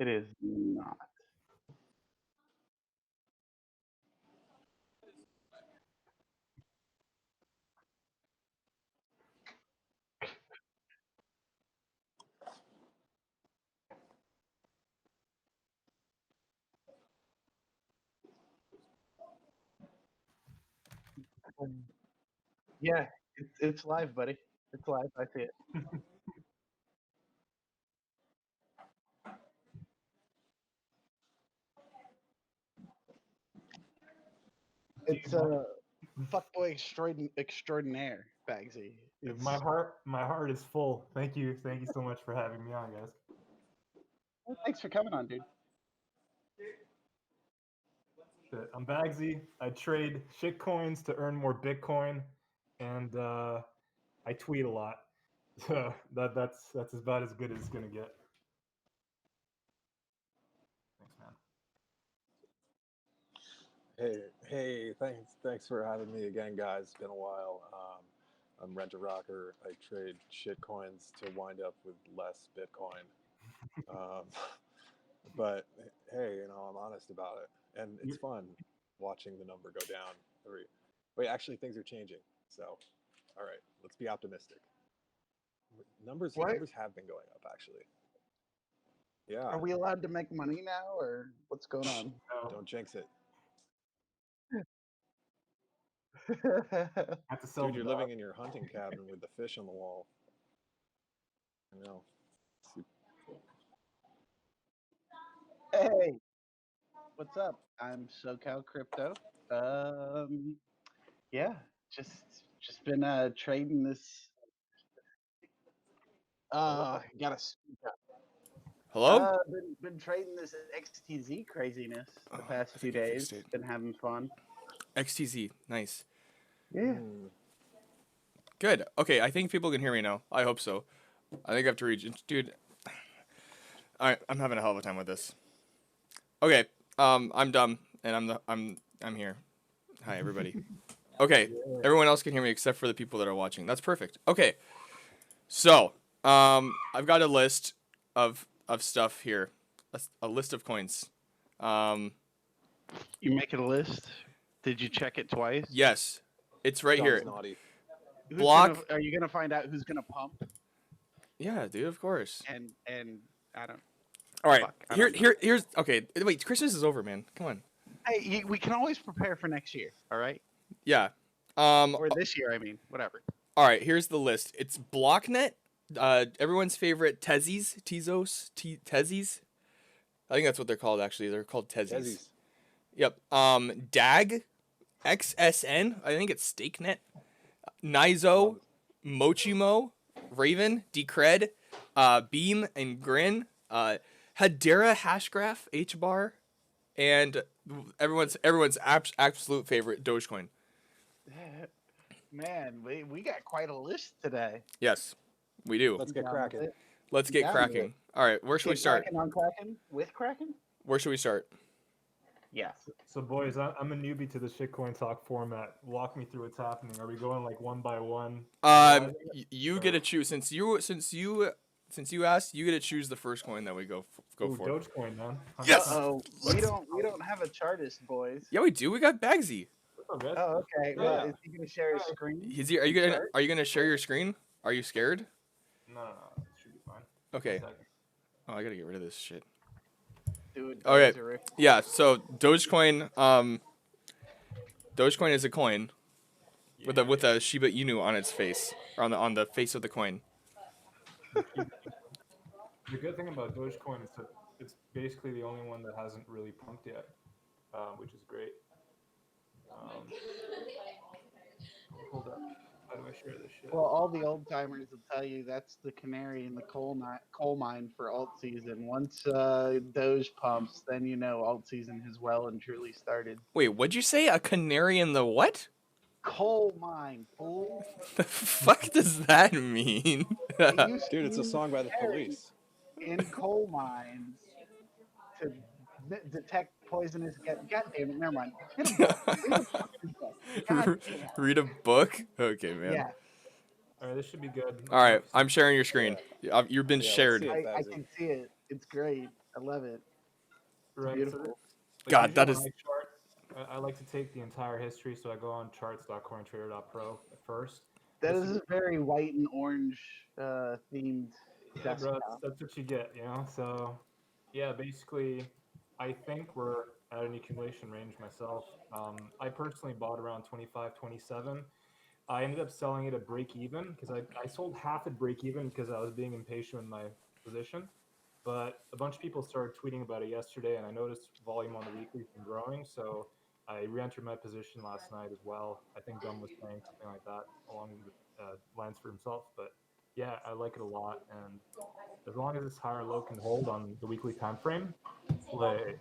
It is not. Yeah, it's live, buddy. It's live. I see it. It's fuckboy extraordinaire, Bagsy. It's, My heart is full. Thank you so much for having me on, guys. thanks for coming on, dude. I'm Bagsy. I trade shitcoins to earn more Bitcoin, and I tweet a lot. So that's about as good as it's gonna get. Thanks, man. Hey, thanks for having me again, guys. It's been a while. I'm Rent a Rocker. I trade shitcoins to wind up with less Bitcoin. Um, but hey, I'm honest about it, and it's fun watching the number go down. Wait, actually, things are changing. So, all right, let's be optimistic. Numbers have been going up, actually. Yeah. Are we allowed to make money now, or what's going on? Don't jinx it. Have to sell Dude, the you're dog. living in your hunting cabin with the fish on the wall. I know. Hey, what's up? I'm SoCal Crypto. Yeah, just been trading this. Gotta speak up. Hello? Been trading this XTZ craziness the past I few think I fixed days. it. Been having fun. XTZ, nice. Yeah. Good. Okay, I think people can hear me now. I hope so. I think I have to reach, dude. All right, I'm having a hell of a time with this. Okay, I'm dumb, and I'm here. Hi, everybody. Okay, everyone else can hear me except for the people that are watching. That's perfect. Okay, so I've got a list of stuff here, a list of coins. You making a list? Did you check it twice? Yes, it's right John's here. naughty. Block. Are you gonna find out who's gonna pump? Yeah, dude, of course. And I don't. All right, Fuck, I don't know. here's okay. Wait, Christmas is over, man. Come on. Hey, we can always prepare for next year. All right. Yeah. Or this year, I mean, whatever. All right, here's the list. It's Blocknet, everyone's favorite Tezzies, Tezzies. I think that's what they're called. Actually, they're called Tezzies. Yep. DAG, XSN. I think it's StakeNet. Nizo, Mochimo, Raven, Decred, Beam, and Grin. Hedera, Hashgraph, HBAR, and everyone's absolute favorite Dogecoin. Man, we got quite a list today. Yes, we do. Let's get cracking. Let's get cracking. All right, where should we start? Cracking on Kraken with Kraken? Where should we start? Yeah. So boys, I'm a newbie to the shitcoin talk format. Walk me through what's happening. Are we going like one by one? You get to choose since you asked. You get to choose the first coin that we go for. Dogecoin, man. Yes. We don't have a chartist, boys. Yeah, we do. We got Bagsy. Oh, okay. Yeah. Well, is he gonna share his screen? Are you gonna share your screen? Are you scared? No, it should be fine. Okay. Oh, I gotta get rid of this shit. Dude. Okay. Yeah. So Dogecoin. Dogecoin is a coin with a Shiba Inu on its face, or on the face of the coin. The good thing about Dogecoin is that it's basically the only one that hasn't really pumped yet, which is great. Hold up. How do I share this shit? Well, all the old timers will tell you that's the canary in the coal mine for alt season. Once Doge pumps, then you know alt season has well and truly started. Wait, what'd you say? A canary in the what? Coal mine, fool. The fuck does that mean? Dude, it's a song by the Police. In coal mines to detect poisonous gas. God damn it, never mind. Read a book? Okay, man. Yeah. All right, this should be good. All right, I'm sharing your screen. You've been shared. I can see it. It's great. I love it. It's Right. So, beautiful. like God, usually that when is I chart, I like to take the entire history. So I go on charts.cointrader.pro at first. That Just to is get, a very white and orange themed yeah, bro, desktop. that's what you get, you know. So yeah, basically, I think we're at an accumulation range myself. I personally bought around 25, 27. I ended up selling it at break even because I sold half at break even because I was being impatient with my position. But a bunch of people started tweeting about it yesterday, and I noticed volume on the weekly's been growing. So I re-entered my position last night as well. I think Gum was saying something like that along the lines for himself. But yeah, I like it a lot, and as long as this higher low can hold on the weekly time frame, like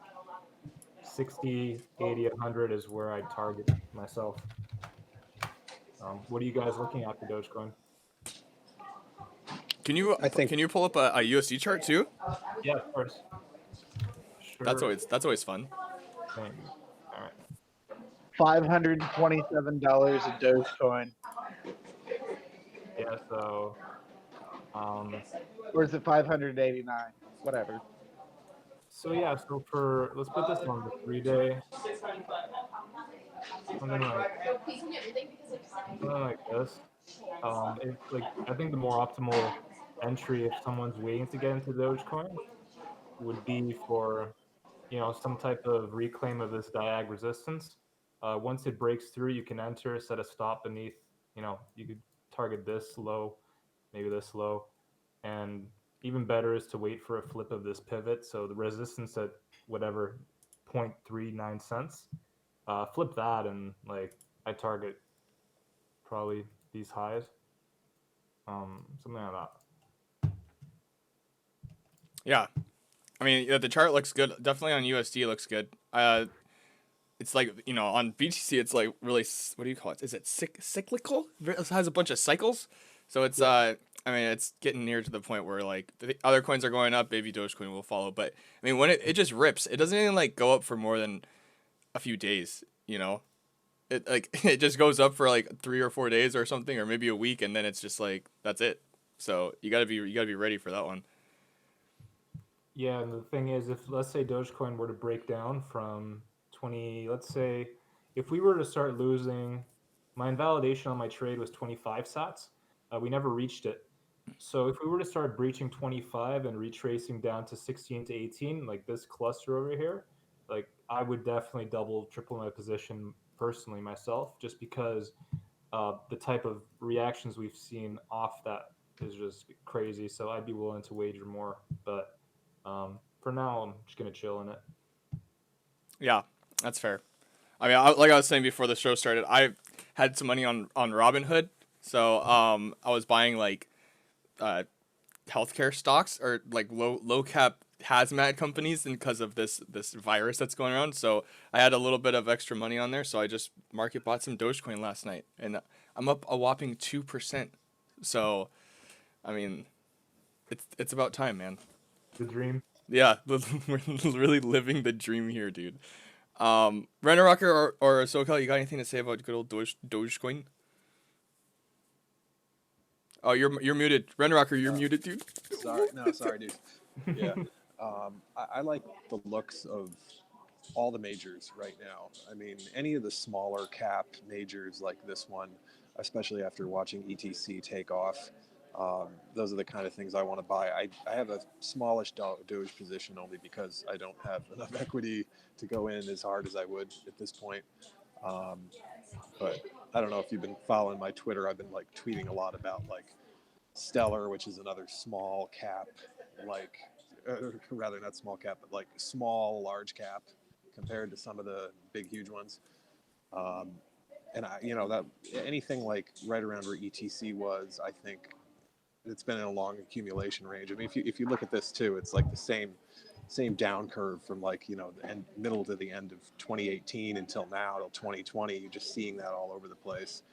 60, 80, 100 is where I target myself. What are you guys looking at for Dogecoin? I think can you pull up a USD chart too? Yeah, of course. Sure That's always fun. thing. All right. $527 a Dogecoin. Yeah, so um Or is it 589? Whatever. so for let's put this on the 3 day, something like something like this. If like I think the more optimal entry if someone's waiting to get into Dogecoin would be for some type of reclaim of this diag resistance. Once it breaks through, you can enter, set a stop beneath. You could target this low, maybe this low, and even better is to wait for a flip of this pivot. So the resistance at whatever 0.39 cents, flip that, and like I target probably these highs, something like that. Yeah, I mean, yeah, the chart looks good. Definitely on USD, it looks good. It's like on BTC, it's like really what do you call it? Is it cyclical? It has a bunch of cycles, so it's Yeah. I mean, it's getting near to the point where like the other coins are going up, maybe Dogecoin will follow. But I mean, when it just rips, it doesn't even like go up for more than a few days. It like it just goes up for like 3 or 4 days or something, or maybe a week, and then it's just like that's it. So you gotta be ready for that one. Yeah, and the thing is, if let's say Dogecoin were to break down from 20, let's say if we were to start losing, my invalidation on my trade was 25 sats. We never reached it. So if we were to start breaching 25 and retracing down to 16 to 18, like this cluster over here, like I would definitely double, triple my position personally myself, just because the type of reactions we've seen off that is just crazy. So I'd be willing to wager more, but for now, I'm just gonna chill in it. Yeah, that's fair. I mean, like I was saying before the show started, I had some money on Robinhood, so I was buying like uh, healthcare stocks or like low cap hazmat companies, and because of this virus that's going around. So I had a little bit of extra money on there, so I just market bought some Dogecoin last night, and I'm up a whopping 2%. So I mean, it's about time, man. The dream. Yeah, we're really living the dream here, dude. Renner Rocker or SoCal, you got anything to say about good old Dogecoin? Oh, you're muted. Renner Rocker, you're muted, dude. sorry, dude. Yeah, I like the looks of all the majors right now. I mean, any of the smaller cap majors like this one, especially after watching ETC take off, those are the kind of things I want to buy. I have a smallish Doge position only because I don't have enough equity to go in as hard as I would at this point. Um, but I don't know if you've been following my Twitter. I've been like tweeting a lot about like Stellar, which is another small cap, like rather not small cap, but like small large cap compared to some of the big huge ones. Um, and that anything like right around where ETC was, I think it's been in a long accumulation range. I mean, if you look at this too, it's like the same down curve from like the middle to the end of 2018 until now till 2020. You're just seeing that all over the place,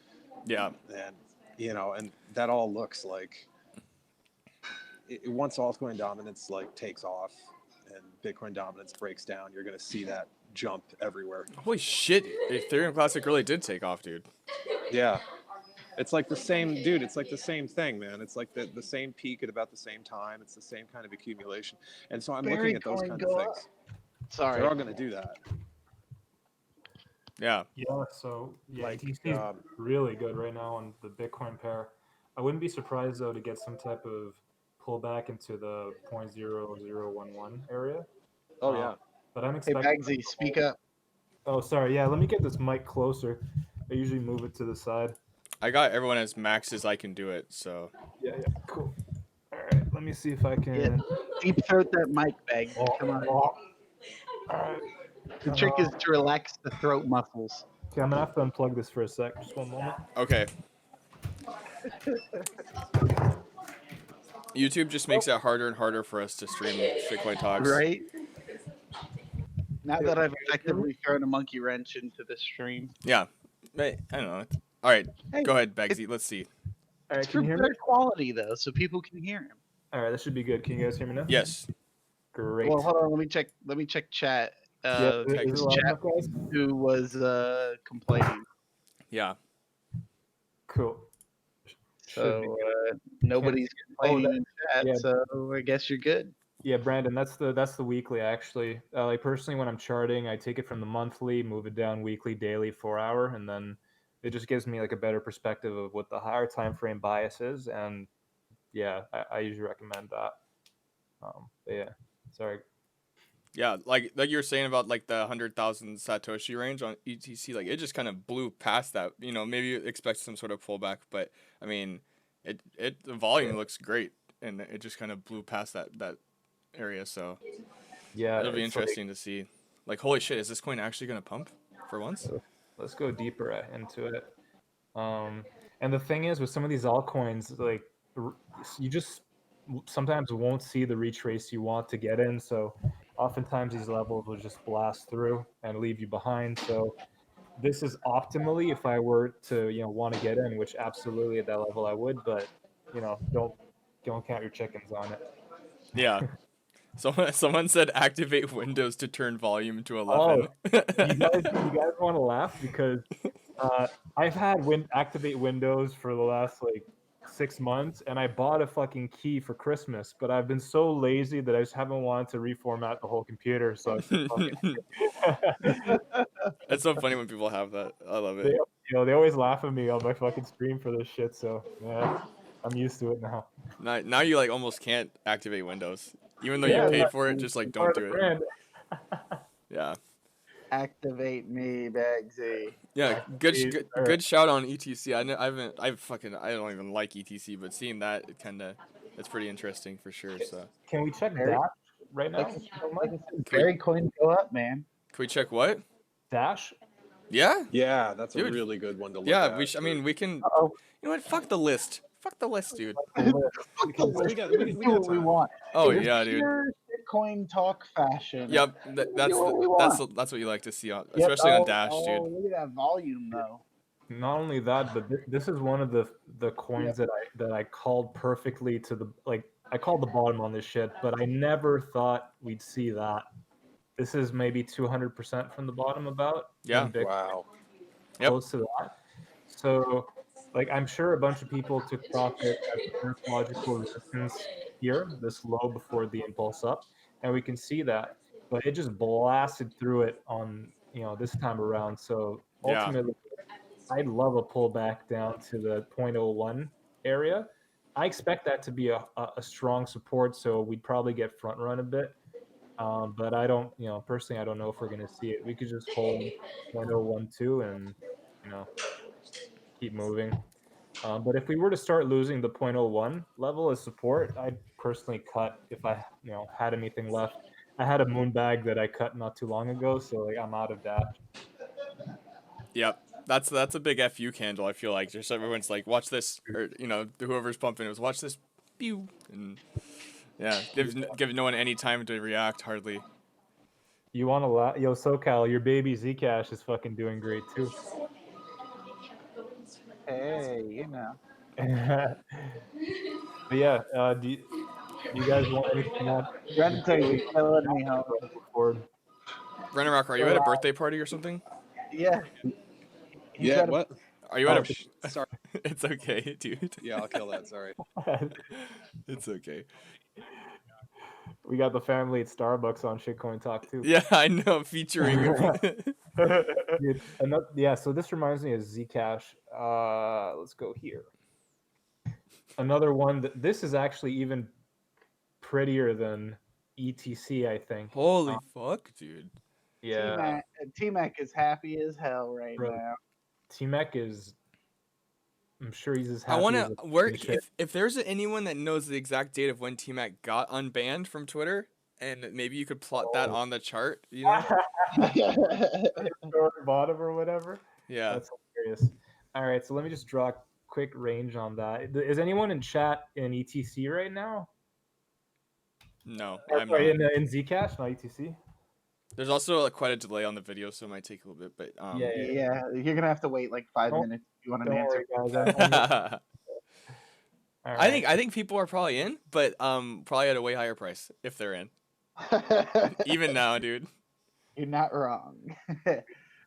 Yeah. and and that all looks like once altcoin dominance like takes off and Bitcoin dominance breaks down, you're going to see that jump everywhere. Holy shit! Ethereum Classic really did take off, dude. Yeah, It's like the same, dude. It's like the same thing, man. It's like the same peak at about the same time. It's the same kind of accumulation. And so I'm looking at those kind of things. Sorry. They're all going to do that. Yeah. So like, ETC is really good right now on the Bitcoin pair. I wouldn't be surprised though to get some type of pullback into the 0.0011 area. Oh yeah. But I'm Hey expecting. Bagsy, speak up. Oh, sorry. Yeah, let me get this mic closer. I usually move it to the side. I got everyone as max as I can do it, so. Yeah, cool. All right, let me see if I can. Yeah, deep throat that mic, Bagsy. Come on. All right. The trick is to relax the throat muscles. Okay, I'm gonna have to unplug this for a sec. Just one moment. Okay. YouTube just makes it harder and harder for us to stream shitcoin talks. Right? Now that I've effectively thrown a monkey wrench into the stream. Yeah. I don't know. All right. Hey, go ahead, Bagsy. Let's see. All right, it's for better quality, though, so people can hear him. All right, that should be good. Can you guys hear me now? Yes. Great. Well, hold on. Let me check chat. Yeah, chat who was complaining. Yeah. Cool. So nobody's complaining in chat. So I guess you're good. Yeah, Brandon, that's the weekly actually. Like personally, when I'm charting, I take it from the monthly, move it down weekly, daily, 4 hour, and then it just gives me like a better perspective of what the higher time frame bias is. And yeah, I usually recommend that. Yeah, sorry. Yeah, like you were saying about like the 100,000 Satoshi range on ETC, like it just kind of blew past that. You know, maybe you expect some sort of pullback, but I mean, the volume looks great, and it just kind of blew past that area. So yeah, it'll be interesting to see. Like, holy shit, is this coin actually gonna pump for once? Let's go deeper into it. And the thing is, with some of these altcoins, like you just sometimes won't see the retrace you want to get in. So oftentimes these levels will just blast through and leave you behind. So this is optimally if I were to want to get in, which absolutely at that level I would, but don't count your chickens on it. Yeah. Someone said activate Windows to turn volume to 11. Oh, you guys want to laugh because I've had activate Windows for the last like 6 months, and I bought a fucking key for Christmas, but I've been so lazy that I just haven't wanted to reformat the whole computer. So it's so funny when people have that. I love it. They always laugh at me on my fucking stream for this shit. So yeah, I'm used to it now. Now you like almost can't activate Windows, even though you paid for it. Just like don't do it. Yeah. Activate me, Bagsy. Yeah, good shout on ETC. I don't even like ETC, but seeing that it's pretty interesting for sure. So can we check Dash right now? Very coin go up, man. Can we check what? Dash? Yeah. Yeah, that's a really good one to look at. Yeah, I mean, we can. You know what? Fuck the list. Fuck the list, dude. we got what we want. Oh yeah, dude. Bitcoin talk fashion. Yep, that's what you like to see, especially on Dash, dude. Look at that volume, though. Not only that, but this is one of the coins that I called perfectly to the I called the bottom on this shit, but I never thought we'd see that. This is maybe 200% from the bottom, about. Yeah. Wow. Close to that. So, like, I'm sure a bunch of people took profit at the first logical resistance here, this low before the impulse up, and we can see that. But it just blasted through it on this time around. So ultimately, I'd love a pullback down to the 0.01 area. I expect that to be a strong support, so we'd probably get front run a bit. But I don't, personally, I don't know if we're going to see it. We could just hold 0.012 and, keep moving. But if we were to start losing the 0.01 level as support, I'd personally cut if I, had anything left. I had a moon bag that I cut not too long ago, so like I'm out of Dash. Yep. That's a big FU candle, I feel like. Just everyone's like, watch this, or whoever's pumping it was watch this, pew, and yeah, give no one any time to react, hardly. You want to laugh? Yo, SoCal, your baby Zcash is fucking doing great too. Hey, But yeah, do you guys want anything else? Renner Rocker, are you at a birthday party or something? Yeah. What? Are you at Oh, a? Sorry. It's okay, dude. Yeah, I'll kill that. Sorry. It's okay. We got the family at Starbucks on Shitcoin Talk too. Yeah, I know. Featuring. Dude, yeah, so this reminds me of Zcash. Let's go here. Another one that this is actually even prettier than ETC, I think. Holy fuck, dude. Yeah, T-Mac is happy as hell right bro. now. T-Mac is. I'm sure he's as I happy wanna as a where fucking shit. if there's anyone that knows the exact date of when T Mac got unbanned from Twitter, and maybe you could plot that Oh. on the chart, you know? Bottom or whatever. Yeah. That's hilarious. All right, so let me just draw a quick range on that. Is anyone in chat in ETC right now? No, Or, I'm sorry, not. in Zcash, not ETC. There's also quite a delay on the video, so it might take a little bit. But Yeah, Yeah, you're gonna have to wait like 5 minutes if you want an don't answer. worry, guys. All I right. think people are probably in, but probably at a way higher price if they're in. Even now, dude. You're not wrong.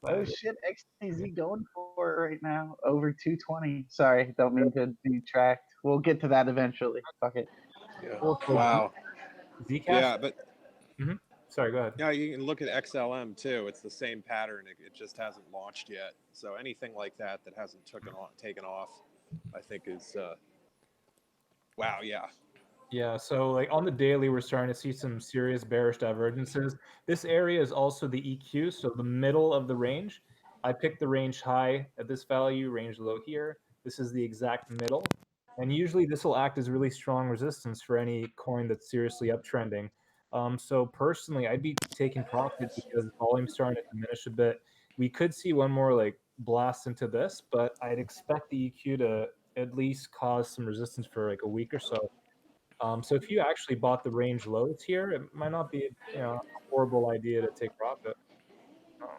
Oh shit, XTZ going for it right now. Over 220. Sorry, don't mean to detract. We'll get to that eventually. Fuck it. Yeah. Also, Wow. Zcash. Yeah, but Sorry, go ahead. yeah, you can look at XLM too. It's the same pattern. It just hasn't launched yet. So anything like that that hasn't taken off, I think is wow. Yeah. Yeah, so like on the daily, we're starting to see some serious bearish divergences. This area is also the EQ, so the middle of the range. I picked the range high at this value, range low here. This is the exact middle. And usually this will act as really strong resistance for any coin that's seriously uptrending. So personally, I'd be taking profit because the volume's starting to diminish a bit. We could see one more like blast into this, but I'd expect the EQ to at least cause some resistance for like a week or so. So if you actually bought the range lows here, it might not be a horrible idea to take profit. Um,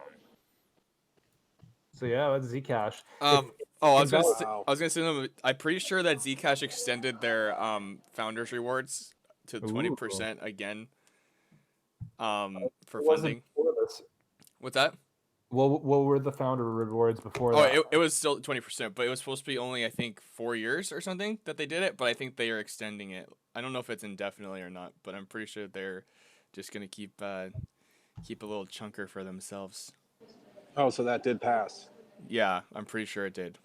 so yeah, that's Zcash. If Oh, in value, Wow. I was gonna say, I'm pretty sure that Zcash extended their founders rewards to ooh, 20% again. For what was it funding. before this? What's that? What were the founder rewards before Oh, that? it was still 20%, but it was supposed to be only, I think, 4 years or something that they did it. But I think they are extending it. I don't know if it's indefinitely or not, but I'm pretty sure they're just gonna keep a little chunker for themselves. Oh, so that did pass. Yeah, I'm pretty sure it did.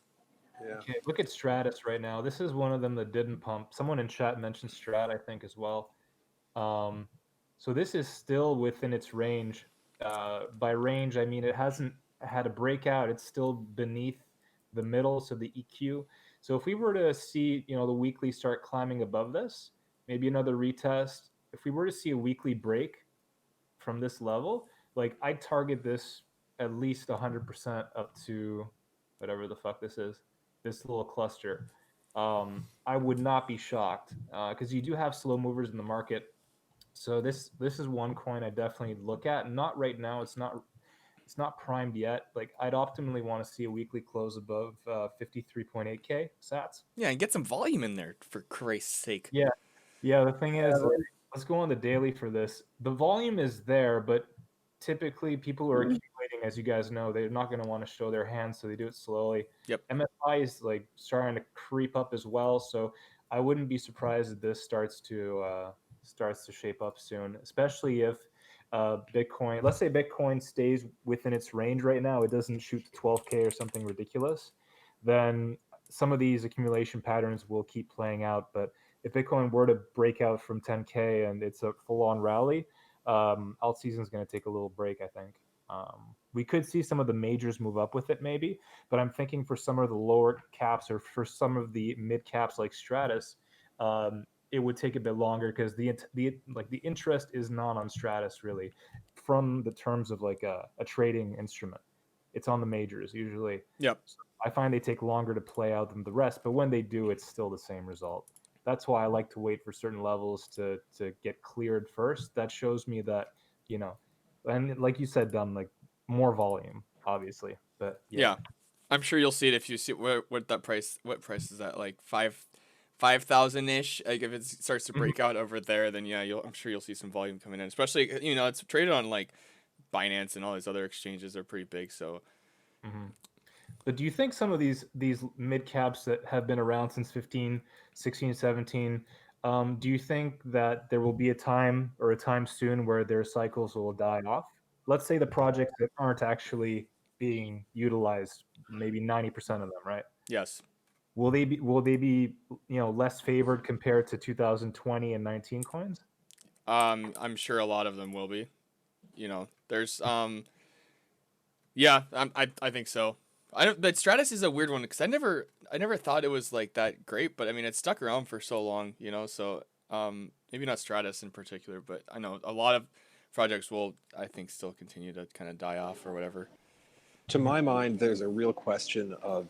Yeah. Okay, look at Stratus right now. This is one of them that didn't pump. Someone in chat mentioned Strat, I think, as well. So this is still within its range. By range, I mean it hasn't had a breakout. It's still beneath the middle, so the EQ. So if we were to see, the weekly start climbing above this, maybe another retest. If we were to see a weekly break from this level, like I'd target this at least 100% up to whatever the fuck this is, this little cluster. I would not be shocked because you do have slow movers in the market. So this is one coin I definitely look at. Not right now. It's not primed yet. Like I'd optimally want to see a weekly close above 53.8k sats. Yeah, and get some volume in there for Christ's sake. Yeah, yeah. The thing is, let's go on the daily for this. The volume is there, but typically people who are accumulating, as you guys know, they're not going to want to show their hands, so they do it slowly. Yep. MFI is like starting to creep up as well, so I wouldn't be surprised if this starts to shape up soon, especially if Bitcoin. Let's say Bitcoin stays within its range right now; it doesn't shoot to 12k or something ridiculous. Then some of these accumulation patterns will keep playing out, but if Bitcoin were to break out from 10k and it's a full-on rally, alt season is going to take a little break, I think. We could see some of the majors move up with it, maybe, but I'm thinking for some of the lower caps or for some of the mid caps like Stratus, it would take a bit longer because the interest is not on Stratus really, from the terms of like a trading instrument. It's on the majors usually. Yep. So I find they take longer to play out than the rest, but when they do, it's still the same result. That's why I like to wait for certain levels to get cleared first. That shows me that, and like you said, like more volume, obviously. But Yeah. I'm sure you'll see it if you see what price is that, like 5,000 ish. Like if it starts to break out over there, then yeah, I'm sure you'll see some volume coming in. Especially it's traded on like Binance and all these other exchanges are pretty big. So But do you think some of these mid caps that have been around since 15, 16, 17, do you think that there will be a time or a time soon where their cycles will die off? Let's say the projects that aren't actually being utilized, maybe 90% of them, right? Yes. Will they be less favored compared to 2020 and 19 coins? I'm sure a lot of them will be. There's yeah, I think so. I don't. But Stratus is a weird one because I never thought it was like that great. But I mean, it stuck around for so long. So maybe not Stratus in particular, but I know a lot of projects will, I think, still continue to kind of die off or whatever. To my mind, there's a real question of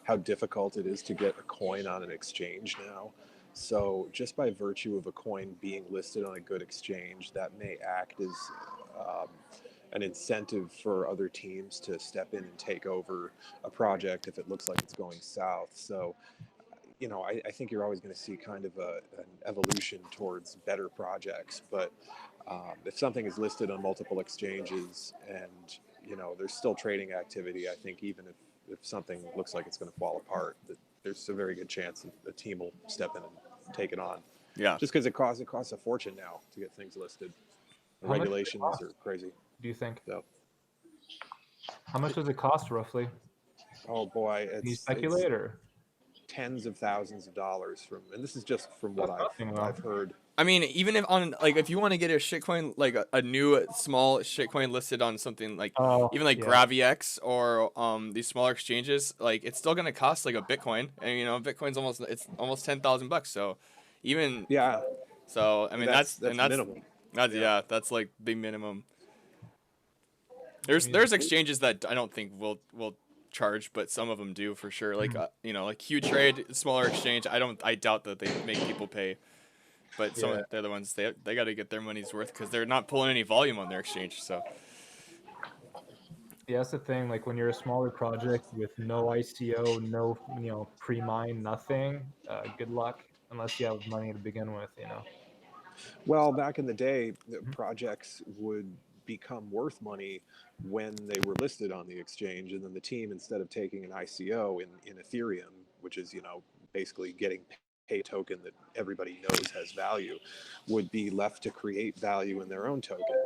how difficult it is to get a coin on an exchange now. So, just by virtue of a coin being listed on a good exchange, that may act as um, an incentive for other teams to step in and take over a project if it looks like it's going south. So, I think you're always going to see kind of an evolution towards better projects. But if something is listed on multiple exchanges and there's still trading activity, I think even if something looks like it's going to fall apart, that there's a very good chance that a team will step in and take it on. Yeah. Just because it costs a fortune now to get things listed. The How much does it regulations cost, are crazy. do you think? So, How much does it cost roughly? oh boy, Can you it's speculate or? tens of thousands of dollars and this is just from what That's I've nothing though. I've heard. I mean, even if you want to get a shitcoin, like a new small shitcoin listed on something like Oh, even like yeah. GraviX or these smaller exchanges, like it's still gonna cost like a Bitcoin, and Bitcoin's almost $10,000. So even Yeah, so, I and mean that's that's minimum. that's Yeah. yeah, that's like the minimum. I There's mean, there's exchanges that I don't think will charge, but some of them do for sure. Like like Q Trade, smaller exchange. I doubt that they make people pay. But yeah. they're the ones they got to get their money's worth because they're not pulling any volume on their exchange. So Yeah, that's the thing. Like when you're a smaller project with no ICO, no pre-mine, nothing. Good luck unless you have money to begin with. Well, back in the day, the Mhm. projects would become worth money when they were listed on the exchange, and then the team, instead of taking an ICO in Ethereum, which is basically getting paid a token that everybody knows has value, would be left to create value in their own token,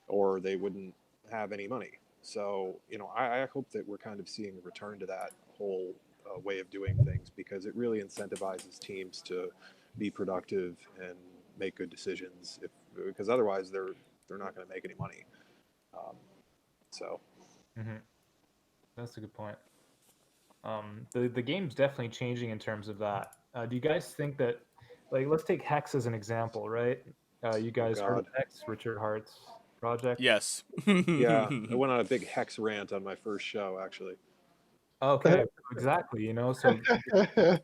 or they wouldn't have any money. So, I hope that we're kind of seeing a return to that whole way of doing things because it really incentivizes teams to be productive and make good decisions. Because otherwise they're not going to make any money. Um, so Mhm. That's a good point. The game's definitely changing in terms of that. Do you guys think that, like, let's take Hex as an example, right? You oh guys heard of God, Hex, Richard Hart's project? yes, yeah, I went on a big hex rant on my first show actually. Okay, exactly. So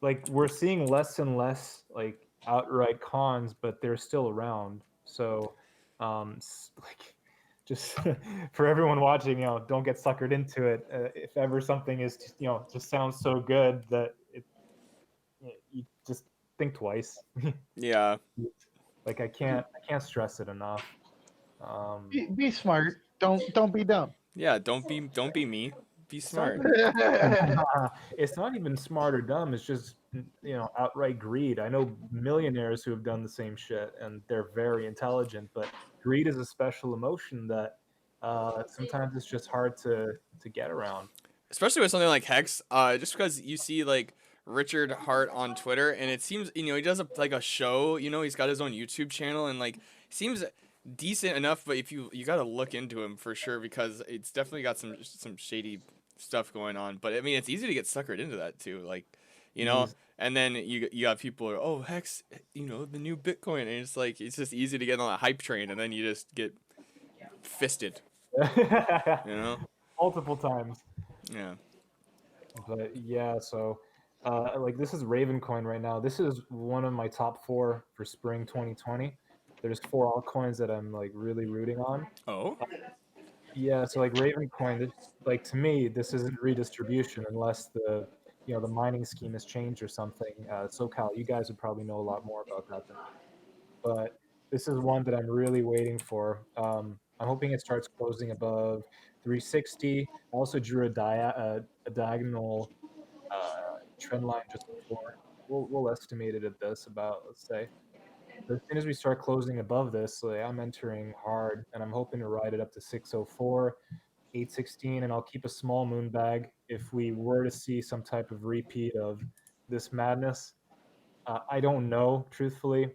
like we're seeing less and less like outright cons, but they're still around. So, like, just for everyone watching, don't get suckered into it. If ever something is, just sounds so good that you just think twice. yeah, Like I can't stress it enough. Um, Be smart. Don't be dumb. yeah. Don't be me. Be it's not smart. even it's not even smart or dumb. It's just outright greed. I know millionaires who have done the same shit, and they're very intelligent. But greed is a special emotion that sometimes it's just hard to get around. Especially with something like Hex, just because you see like Richard Hart on Twitter, and it seems he does like a show. He's got his own YouTube channel, and like seems decent enough. But if you got to look into him for sure because it's definitely got some shady stuff going on. But I mean, it's easy to get suckered into that too. Like, you know. He's And then you have people who are, oh, Hex, the new Bitcoin, and it's like it's just easy to get on that hype train, and then you just get fisted. You know. multiple times. Yeah. But yeah, so like this is Ravencoin right now. This is one of my top four for spring 2020. There's four altcoins that I'm like really rooting on. Oh. Yeah, so like Ravencoin, like to me, this isn't redistribution unless the mining scheme has changed or something. SoCal, you guys would probably know a lot more about that than me. But this is one that I'm really waiting for. I'm hoping it starts closing above 360. I also drew a diagonal trend line just before. We'll estimate it at this about, let's say. As soon as we start closing above this, like, I'm entering hard, and I'm hoping to ride it up to 604, 816, and I'll keep a small moon bag if we were to see some type of repeat of this madness. I don't know, truthfully,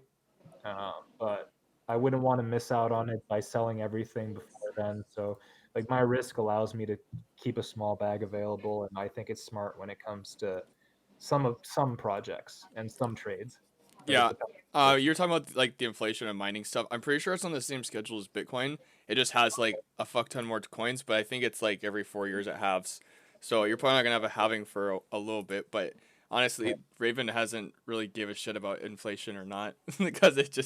but I wouldn't want to miss out on it by selling everything before then. So, like, my risk allows me to keep a small bag available, and I think it's smart when it comes to some projects and some trades. Right? Yeah. Depending on You're talking about like the inflation and mining stuff. I'm pretty sure it's on the same schedule as Bitcoin. It just has like a fuck ton more coins, but I think it's like every 4 years it halves. So you're probably not gonna have a halving for a little bit. But honestly, Raven hasn't really give a shit about inflation or not because it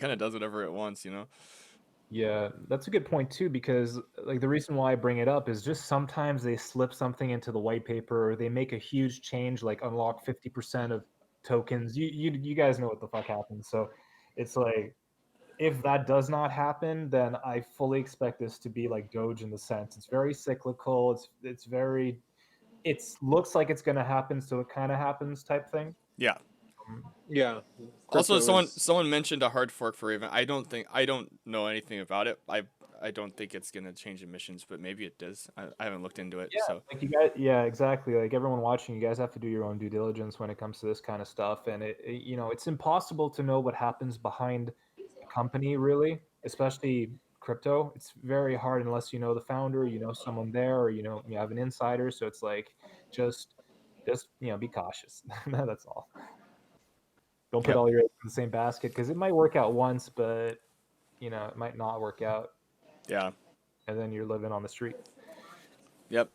kind of does whatever it wants, you know. Yeah, that's a good point too, because like the reason why I bring it up is just sometimes they slip something into the white paper or they make a huge change, like unlock 50% of tokens. You guys know what the fuck happens. So it's like if that does not happen, then I fully expect this to be like Doge in the sense it's very cyclical. It's very it looks like it's gonna happen, so it kind of happens type thing. Yeah. Yeah, Also, crypto is. someone mentioned a hard fork for Raven. I don't know anything about it. I don't think it's gonna change emissions, but maybe it does. I haven't looked into it, Yeah, so like you guys, yeah, exactly. Like everyone watching, you guys have to do your own due diligence when it comes to this kind of stuff, and it's impossible to know what happens behind a company, really, especially crypto. It's very hard unless you know the founder, you know someone there, or you have an insider. So it's like just just be cautious. That's all. Don't put yep, all your eggs in the same basket because it might work out once, but it might not work out, yeah, and then you're living on the street. yep.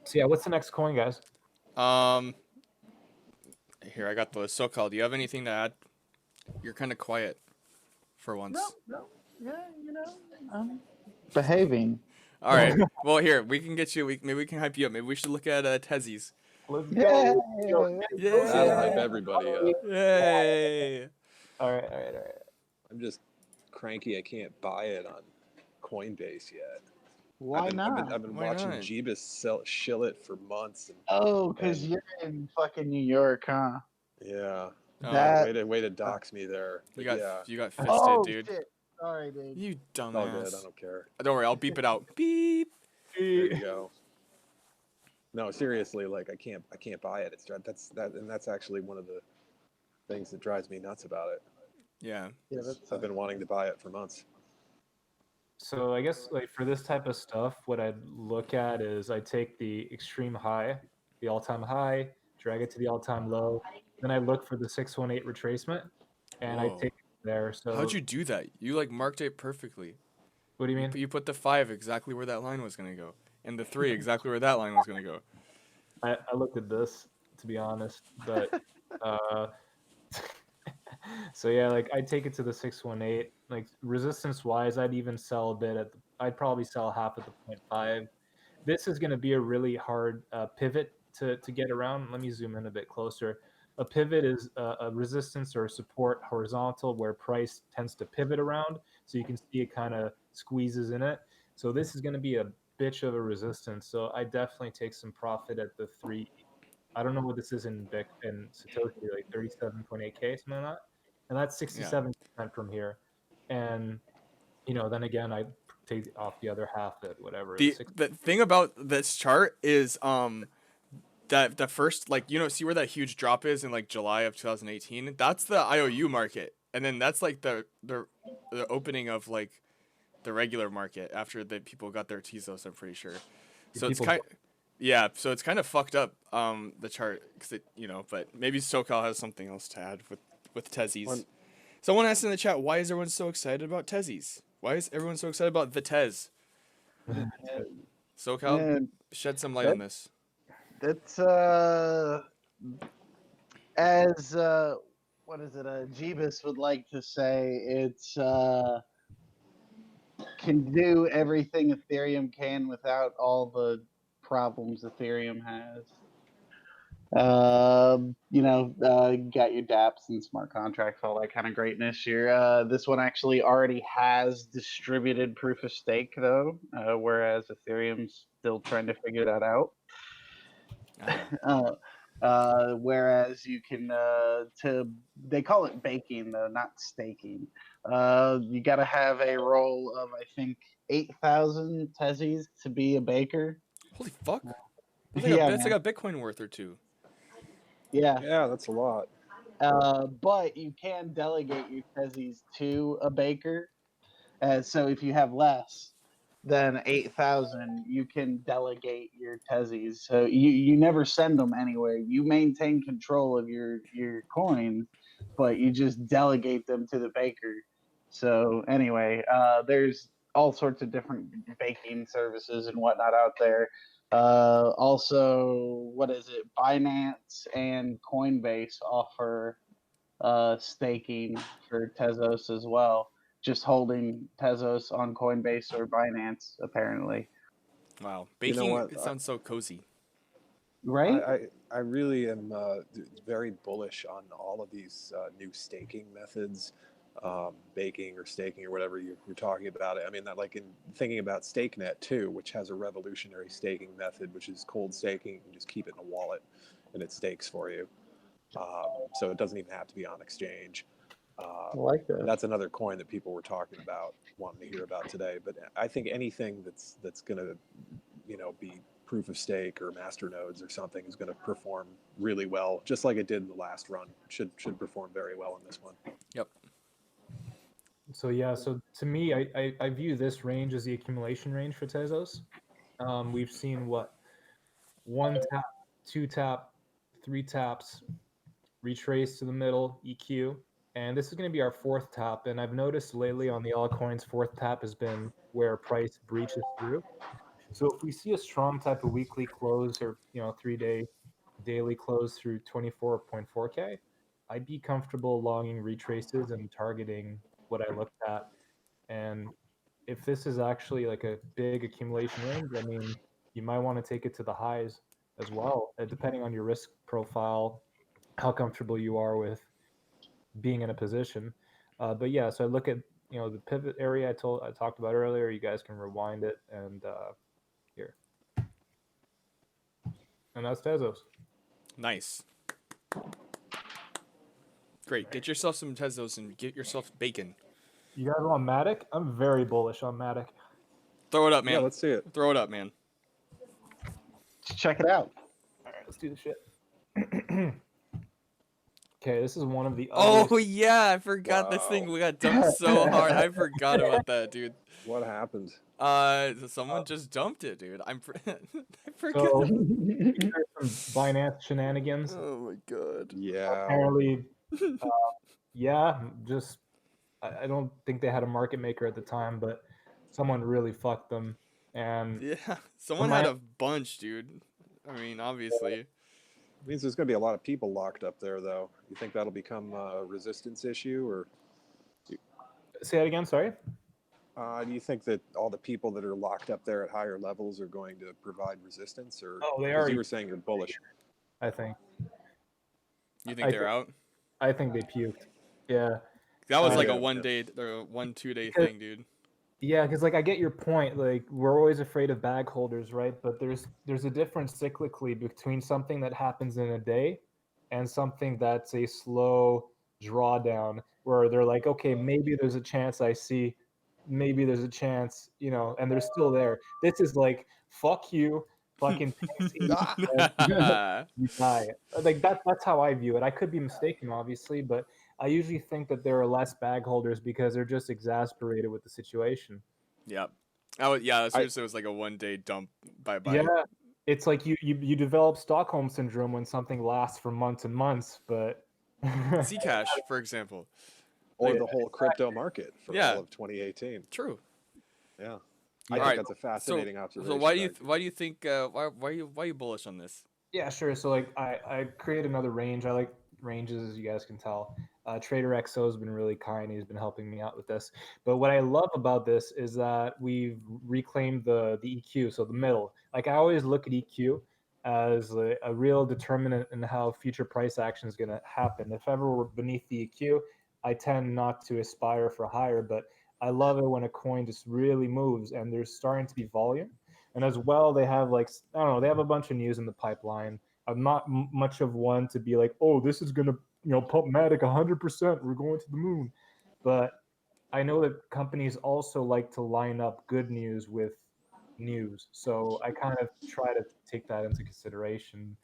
So yeah, what's the next coin, guys? Um, here I got the SoCal. Do you have anything to add? You're kind of quiet for No, once. no, yeah, I'm behaving. All right. Well, here we can get you. Maybe we can hype you up. Maybe we should look at Tezzies. Let's Yeah, go. Yo, That'll Yay! hype yeah. everybody up. Yay! all right, all right, all right. I'm just cranky. I can't buy it on Coinbase yet. I've Why been I've not? been I've been Why watching not? Jeebus shill it for months, Oh, because and you're in fucking New York, huh? yeah, Oh, That. way to dox me there. But yeah, you got fisted, Oh dude. shit! Sorry, dude. You it's all good. I dumbass. don't care. Don't worry, I'll beep it out. Beep. There you go. No, seriously, like I can't buy it. That's actually one of the things that drives me nuts about it. Yeah. Yeah, Is that's I've been wanting to buy it for months. So I guess like for this type of stuff, what I'd look at is I take the extreme high, the all-time high, drag it to the all-time low, then I look for the 618 retracement, and I take Whoa. it there. How'd So you do that? You like marked it perfectly. what do you mean? You put the 5 exactly where that line was gonna go, and the 3 exactly where that line was gonna go. I looked at this to be honest, but uh, so yeah, like I'd take it to the 618. Like resistance wise, I'd even sell a bit I'd probably sell half at the point 0.5. This is going to be a really hard pivot to get around. Let me zoom in a bit closer. A pivot is a resistance or a support horizontal where price tends to pivot around. So you can see it kind of squeezes in it. So this is going to be a bitch of a resistance. So I definitely take some profit at the three. I don't know what this is in Satoshi, like 37.8K, something like that. And that's Yeah. 67% from here. And then again, I take off the other half at whatever the six. The thing about this chart is that the first like see where that huge drop is in like July of 2018. That's the IOU market, and then that's like the opening of like the regular market after the people got their Tezos. I'm pretty sure. So it's People, kind yeah, so it's kind of fucked up the chart because but maybe SoCal has something else to add with Tezzies. One, Someone asked in the chat, why is everyone so excited about Tezzies? Why is everyone so excited about the Tez? SoCal, and shed some light that on this. that's as what is it? Jeebus would like to say. It's can do everything Ethereum can without all the problems Ethereum has. Got your dApps and smart contracts, all that kind of greatness. This one actually already has distributed proof of stake, though, whereas Ethereum's still trying to figure that out. Ah. Whereas you can they call it baking though, not staking. You got to have a roll of I think 8,000 tezzies to be a baker. Holy fuck! That's Yeah, that's man. like a Bitcoin worth or two. Yeah. Yeah, that's a lot. But you can delegate your tezzies to a baker. So if you have less than 8,000, you can delegate your tezzies. So you never send them anywhere. You maintain control of your coins, but you just delegate them to the baker. So anyway, there's all sorts of different baking services and whatnot out there. Also, what is it? Binance and Coinbase offer staking for Tezos as well. Just holding Tezos on Coinbase or Binance, apparently. Wow, You know baking what? it sounds so cozy. Right? I really am very bullish on all of these new staking methods, baking or staking or whatever you're talking about. I mean, that like in thinking about StakeNet too, which has a revolutionary staking method, which is cold staking. You can just keep it in a wallet, and it stakes for you. So it doesn't even have to be on exchange. I like that. That's another coin that people were talking about, wanting to hear about today. But I think anything that's going to, be proof of stake or master nodes or something is going to perform really well, just like it did in the last run. Should perform very well in this one. Yep. So yeah, so to me, I view this range as the accumulation range for Tezos. We've seen what, 1 tap, 2 tap, 3 taps, retrace to the middle, EQ, and this is going to be our 4th tap. And I've noticed lately on the altcoins, 4th tap has been where price breaches through. So if we see a strong type of weekly close or 3-day daily close through 24.4K, I'd be comfortable longing retraces and targeting what I looked at. And if this is actually like a big accumulation range, I mean, you might want to take it to the highs as well, depending on your risk profile, how comfortable you are with being in a position. But yeah, so I look at the pivot area I talked about earlier. You guys can rewind it and here, and that's Tezos. Nice. Great. Get yourself some Tezos and get yourself bacon. You guys want Matic? I'm very bullish on Matic. Throw it up, man. Yeah, let's see it. Throw it up, man. Check it out. All right, let's do the shit. Okay, this is one of the Oh yeah, I forgot this thing. Wow. We got dumped so hard. I forgot about that, dude. What happened? Someone just dumped it, dude. I forgot. So there's some Binance shenanigans. Oh my god. Yeah. Apparently, yeah, just I don't think they had a market maker at the time, but someone really fucked them. And Yeah, someone had a bunch, dude. I mean, obviously. It means there's going to be a lot of people locked up there, though. You think that'll become a resistance issue, or say that again? Sorry. Do you think that all the people that are locked up there at higher levels are going to provide resistance, or Oh, they because are. you were saying you're bullish? I think. You think they're out? I think they puked. Yeah. That was like Yeah. a 1 day or 1-2 day thing, dude. Yeah, because like I get your point. Like we're always afraid of bag holders, right? But there's a difference cyclically between something that happens in a day and something that's a slow drawdown where they're like, okay, maybe there's a chance I see, maybe there's a chance, and they're still there. This is like, fuck you, fucking thanks, you die. Like that's how I view it. I could be mistaken, obviously, but I usually think that there are less bag holders because they're just exasperated with the situation. Yep. Yeah, seriously, it was like a 1 day dump. Bye. Yeah, it's like you develop Stockholm syndrome when something lasts for months and months, but Zcash, for example. Or the whole crypto market for Yeah. all of 2018. True. Yeah. Yeah. I think Alright, that's a fascinating observation. So why do you think why are you bullish on this? Yeah, sure. So like I create another range. I like ranges, as you guys can tell. Trader XO has been really kind. He's been helping me out with this. But what I love about this is that we've reclaimed the EQ, so the middle. Like I always look at EQ as a real determinant in how future price action is going to happen. If ever we're beneath the EQ, I tend not to aspire for higher, but I love it when a coin just really moves and there's starting to be volume. And as well, they have like, I don't know, they have a bunch of news in the pipeline. I'm not much of one to be like, oh, this is going to, pump Matic 100%. We're going to the moon. But I know that companies also like to line up good news with news. So I kind of try to take that into consideration.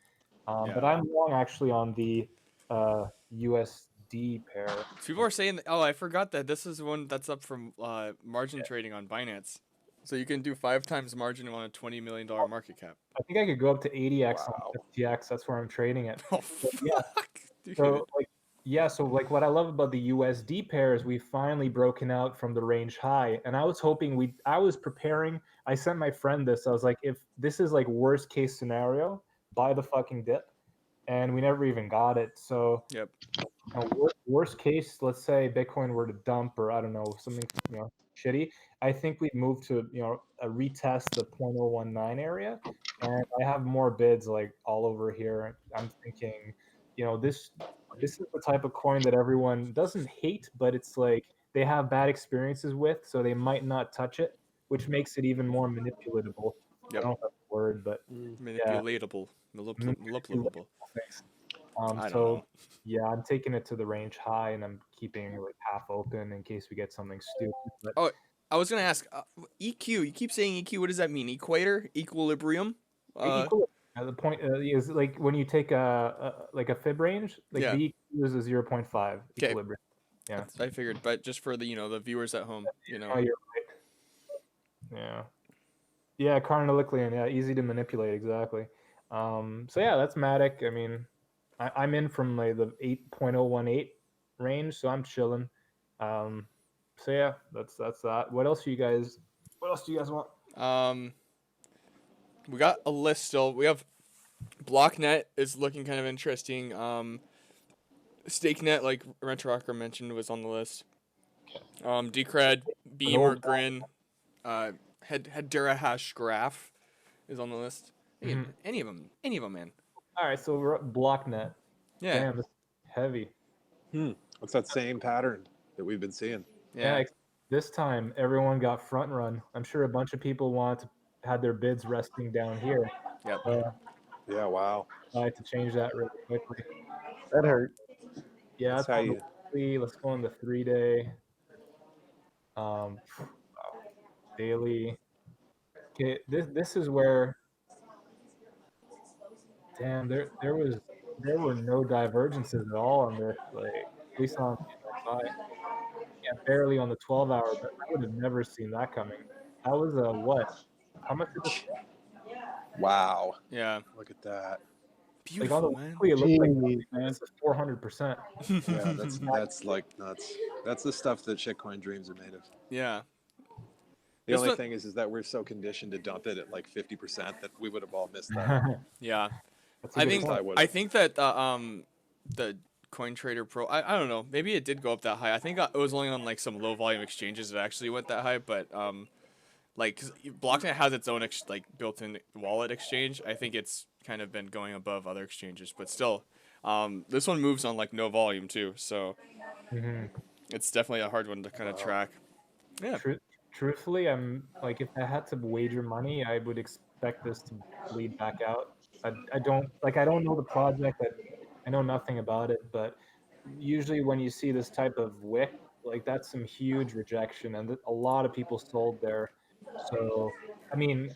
But Yeah. I'm long actually on the USD pair. People are saying, oh, I forgot that this is one that's up from margin trading on Binance. So you can do 5 times margin on a $20 million market cap. I think I could go up to 80x Wow. on FTX. That's where I'm trading it. Oh, But yeah, fuck, dude. so like what I love about the USD pair is we finally broken out from the range high. And I was hoping I was preparing. I sent my friend this. I was like, if this is like worst case scenario, buy the fucking dip. And we never even got it. So Yep. worst case, let's say Bitcoin were to dump or I don't know, something, shitty. I think we'd move to, retest the 0.019 area. And I have more bids like all over here. I'm thinking, this is the type of coin that everyone doesn't hate, but it's like they have bad experiences with, so they might not touch it, which makes it even more manipulatable. I Yep. don't have the word, but yeah, Manipulatable. manipulatable. Manipulable. Thanks. I don't So know. yeah, I'm taking it to the range high, and I'm keeping like half open in case we get something stupid. But Oh, I was gonna ask EQ. You keep saying EQ. What does that mean? Equator, equilibrium. equal. The point is like when you take like a fib range, like Yeah. the EQ is a 0.5 Okay. equilibrium. Yeah. I figured, but just for the viewers at home, Oh, you're right. Yeah. Yeah, Carnelicklian. Yeah, easy to manipulate. Exactly. So yeah, that's Matic. I mean, I'm in from like the 8.018 range, so I'm chilling. So yeah, that's that. What else do you guys? What else do you guys want? We got a list still. We have BlockNet is looking kind of interesting. StakeNet, like Rent Rocker mentioned, was on the list. Decred, An Beam or old. Grin, Hedera Hash Graph is on the list. Mhm. Any of them, man. All right, so we're at BlockNet. Yeah, Damn, this is heavy. What's that same pattern that we've been seeing? Yeah, yeah, this time everyone got front run. I'm sure a bunch of people had their bids resting down here. yep. Uh, Yeah, wow. I had to change that really quickly. That hurt. Yeah, That's it's how on the you. weekly. Let's go on the 3-day. Wow, daily. Okay, this is where, damn, there were no divergences at all on this. Like at least on the RSI. Yeah, barely on the 12-hour, but I would have never seen that coming. That was a what? How much did this? Wow. Yeah, Look at that. Like on the beautiful, man. weekly, it looked like Jeez, man. this is 400%. Yeah, that's like nuts. That's the stuff that shitcoin dreams are made of. Yeah, The this only one. thing is that we're so conditioned to dump it at like 50% that we would have all missed that. Yeah, That's a I good At least think point. I would I have. think that the Coin Trader Pro. I don't know. Maybe it did go up that high. I think it was only on like some low volume exchanges that actually went that high, but like 'cause BlockNet has its own like built-in wallet exchange. I think it's kind of been going above other exchanges, but still, this one moves on like no volume too, so Hmm. it's definitely a hard one to kind of Wow. track. Yeah, Truthfully, I'm like, if I had to wager money, I would expect this to bleed back out. I don't like, I don't know the project. I know nothing about it, but usually when you see this type of wick, like that's some huge rejection, and a lot of people sold there. So, I mean,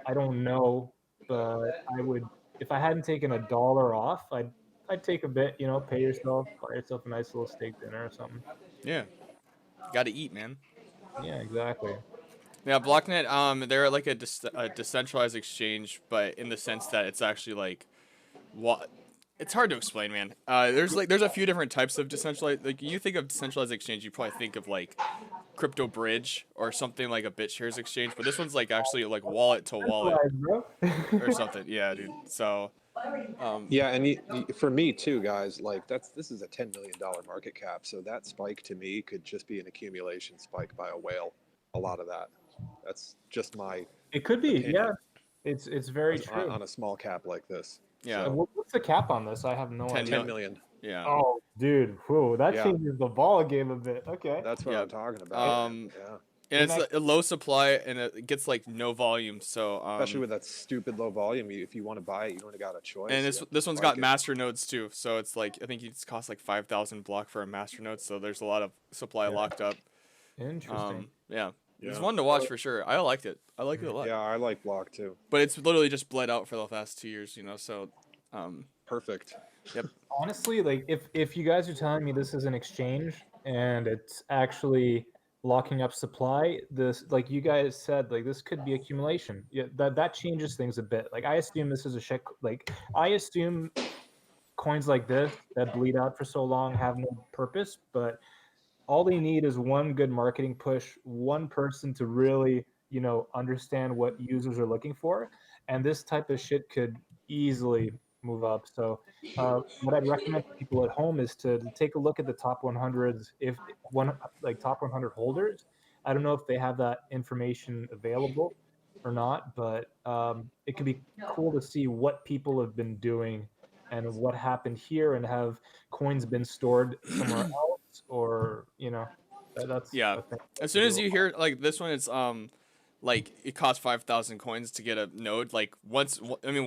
I don't know, but I would, if I hadn't taken $1 off, I'd take a bit, pay yourself, buy yourself a nice little steak dinner or something. yeah, got to eat, man. Yeah, exactly. Yeah, BlockNet, they're like a decentralized exchange, but in the sense that it's actually like what it's hard to explain, man. There's a few different types of decentralized. Like you think of decentralized exchange, you probably think of like Crypto Bridge or something like a BitShares exchange, but this one's like actually like wallet to wallet Centralized, bro. or something. Yeah, dude. So, Yeah, and for me too, guys, like this is a $10 million market cap, so that spike to me could just be an accumulation spike by a whale. A lot of that. That's just my It could be, yeah. opinion. It's very true. on a small cap like this. Yeah. So, What's the cap on this? I have no 10 idea. 10 million. Yeah. Oh, dude, whew, that Yeah. changes the ball game a bit. Okay. That's what Yeah. I'm talking about. Yeah. Yeah. And it's a low supply, and it gets like no volume. So Especially with that stupid low volume, if you want to buy it, you don't got a choice. and this one's got master nodes too. So it's like I think it's cost like 5,000 block for a master node. So there's a lot of supply locked up. Interesting. Yeah. Yeah. It's one to watch for sure. I liked it. I like it a lot. Yeah, I like block too. But it's literally just bled out for the past 2 years, so Perfect. Yep. Honestly, like if you guys are telling me this is an exchange and it's actually locking up supply, this, like you guys said, like this could be accumulation. Yeah, that changes things a bit. Like I assume this is a shit. Like I assume coins like this that bleed out for so long have no purpose, but all they need is one good marketing push, one person to really, understand what users are looking for, and this type of shit could easily move up. So, what I'd recommend to people at home is to take a look at the top 100s, if one like top 100 holders. I don't know if they have that information available or not, but it could be cool to see what people have been doing and what happened here, and have coins been stored somewhere else, or that's yeah. a thing As to soon as do. you hear like this one, it's like it costs 5,000 coins to get a node. Like when